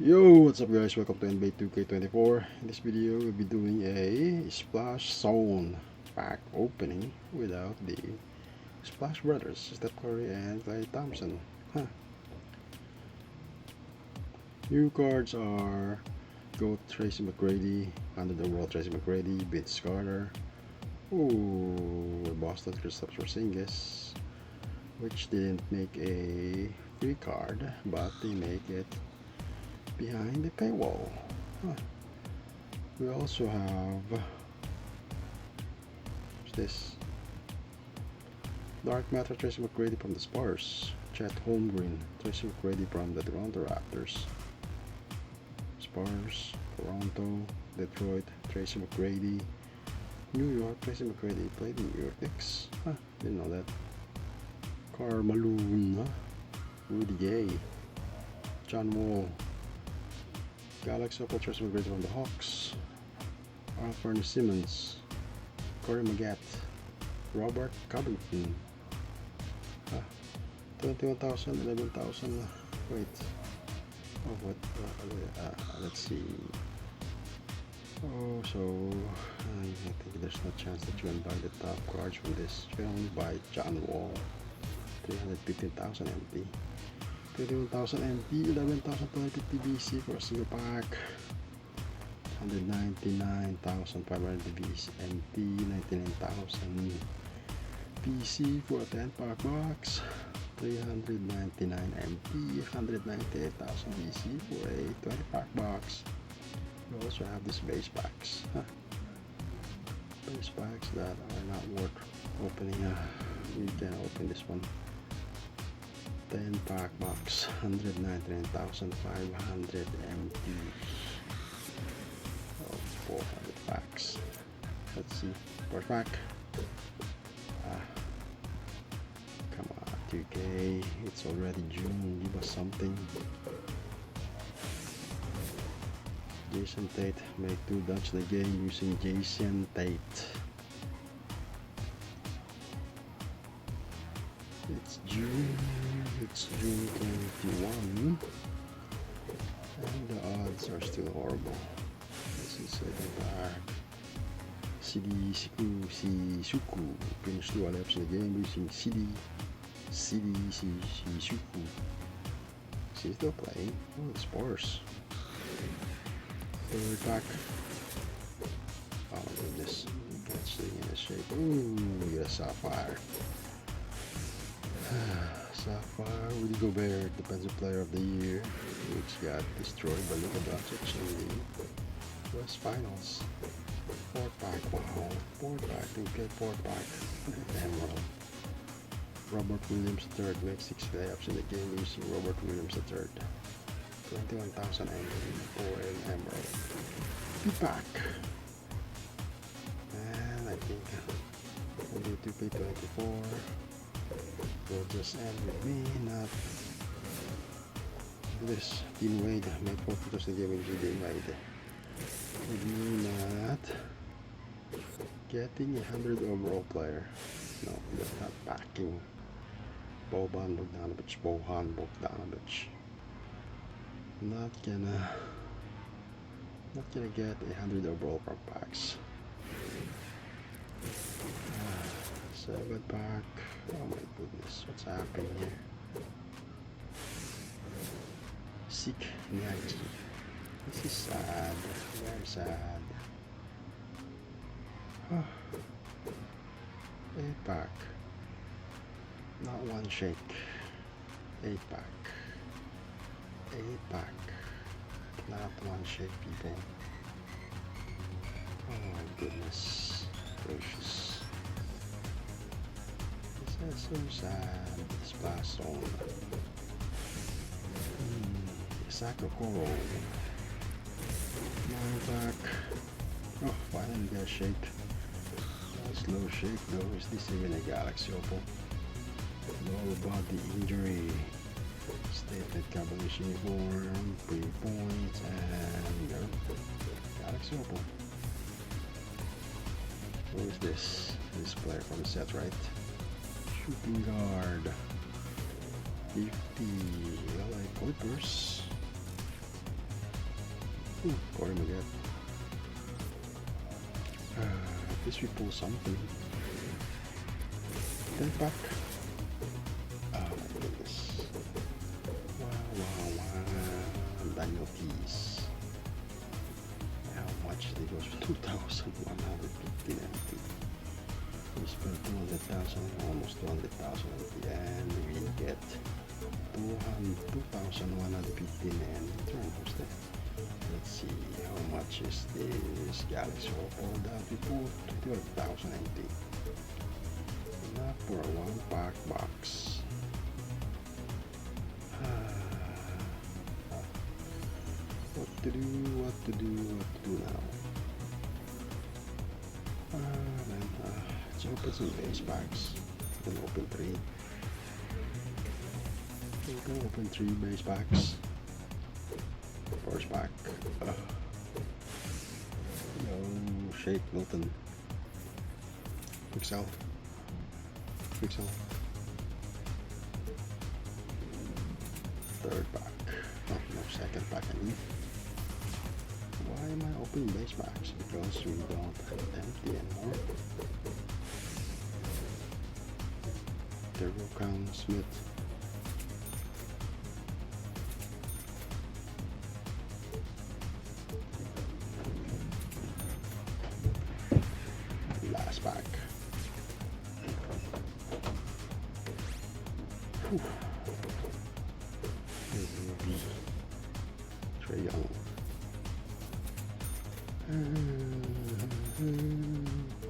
Yo, what's up guys? Welcome to NBA 2K24. In this video, we'll be doing a Splash Zone pack opening without the Splash Brothers, Steph Curry and Klay Thompson. Huh. New cards are G.O.A.T. Tracy Mcgrady, under the world Tracy Mcgrady, Vince Carter, Boston Kristaps Porzingis, which didn't make a free card, but they make it behind the paywall. Huh. We also have what's this? Dark Matter Tracy McGrady from the Spurs. Chet Holmgren Tracy McGrady from the Toronto Raptors. Spurs, Toronto, Detroit Tracy McGrady. New York Tracy McGrady played in New York Knicks. Huh, didn't know that. Carmelo, Rudy Gay, John Wall. Galaxy Opal Tracy McGrady from the Hawks. Alfred Simmons, Corey Maggette, Robert Covington. 21,000, 11,000. Wait. Oh, what? Let's see. Oh, so I think there's no chance that you can buy the top cards from this. You can only buy John Wall, 315,000 MT. 21,000 MT, 11,250 BC for a single pack. 199,500 BC MT, 99,000 BC for a 10 pack box. 399 MT, 198,000 BC for a 20 pack box. We also have these base packs. Base packs that are not worth opening. We can open this one. 10 pack box, 199,500 MT. 400 packs. Let's see. First pack. Come on, 2K. It's already June. Give us something. Jason Tate. Make 2 dunks in the game using Jason Tate. It's June 21. And the odds are still horrible. This is second pack. Sisuku finished 2 laps in the game using Sisuku. She's still playing. Oh, it's Spurs. Third pack. Oh my goodness. Can't stay in the shape. Ooh, we got a Sapphire. Sapphire, Rudy Gobert, Defensive Player of the Year, which got destroyed by Luka Doncic in the West Finals. 4 pack, wow, 4 pack, okay, 4 pack, Emerald. Robert Williams III makes 6 layups in the game using Robert Williams III. 21,000 for an Emerald. 2 pack. And I think we'll do 2K24. Will just end with me, not this. Dean Wade made 4 photos in the game with Dean Wade. With me not getting a 100 overall player. No, that's not packing. Boban Bogdanovic. Not gonna get a 100 overall from packs. 7 pack. Oh my goodness, what's happening here? Sick Nagi. This is sad, very sad. 8 pack. Not one shake. 8 pack. 8 pack. Not one shake, people. Oh my goodness gracious. That's so sad. Splash Zone. Isaac Okoro. 9 pack. Oh, finally got a shake. Slow shake though. Is this even a Galaxy Opal? Lower body injury. Statement combination uniform. 3 points and Galaxy Opal. Who is this? This player from the set, right? Shooting guard. 50 LA Clippers. Corey Maggette. At least we pull something. 10 pack. Oh my goodness. Wow. Daniel Keys. How much did it go? 2,150. We spent 200,000, almost 200,000 at the end. We get 2,150 and return hosted. Let's see how much is this Galaxy Opal that we put 12,080. Not for a 1-pack box. What to do now? Let's open some base packs. Then open 3. We're gonna open 3 base packs. First pack. No Shake Milton. Pixel. Third pack. Oh, no second pack I need. Why am I opening base packs? Because we don't have empty anymore. There will come Smith. Last pack. Whew. Trae Young.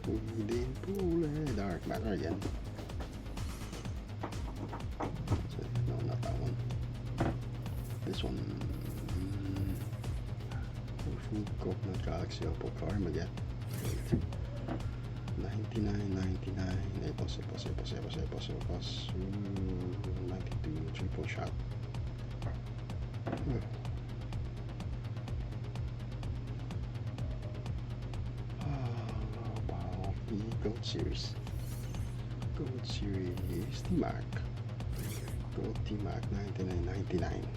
We didn't pull a dark matter again. So, no, not that one. This one. Full Coconut Galaxy Opal Corey Maggette. 99. A plus. 92, 3-point shot. Wow, the G.O.A.T series. G.O.A.T series, T-Mac. G.O.A.T T-Mac 99.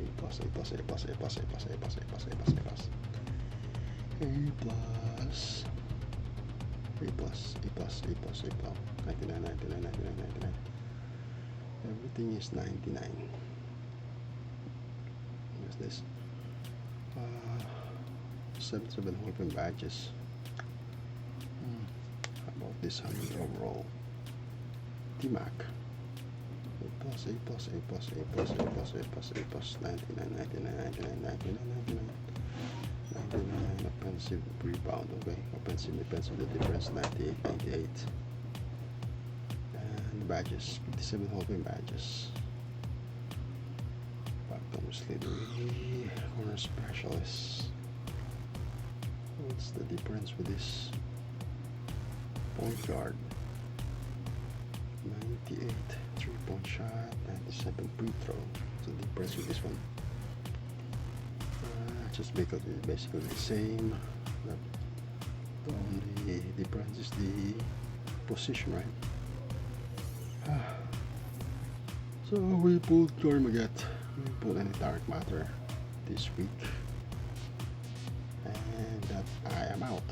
A plus. 99. Everything is 99. What's this? 7 open badges. How about this 100 overall? T-Mac. A plus. 99. Offensive rebound. Okay. Offensive, defensive, the difference 98. And the badges. 57 open badges. Tom Slidery, corner specialist. What's the difference with this? Point guard. 98, 3-point shot, 97 free throw. What's the difference with this one? Just because it's basically the same. The only difference is the position, right? So we pulled Corey Maggette. We pulled any dark matter this week, and that I am out.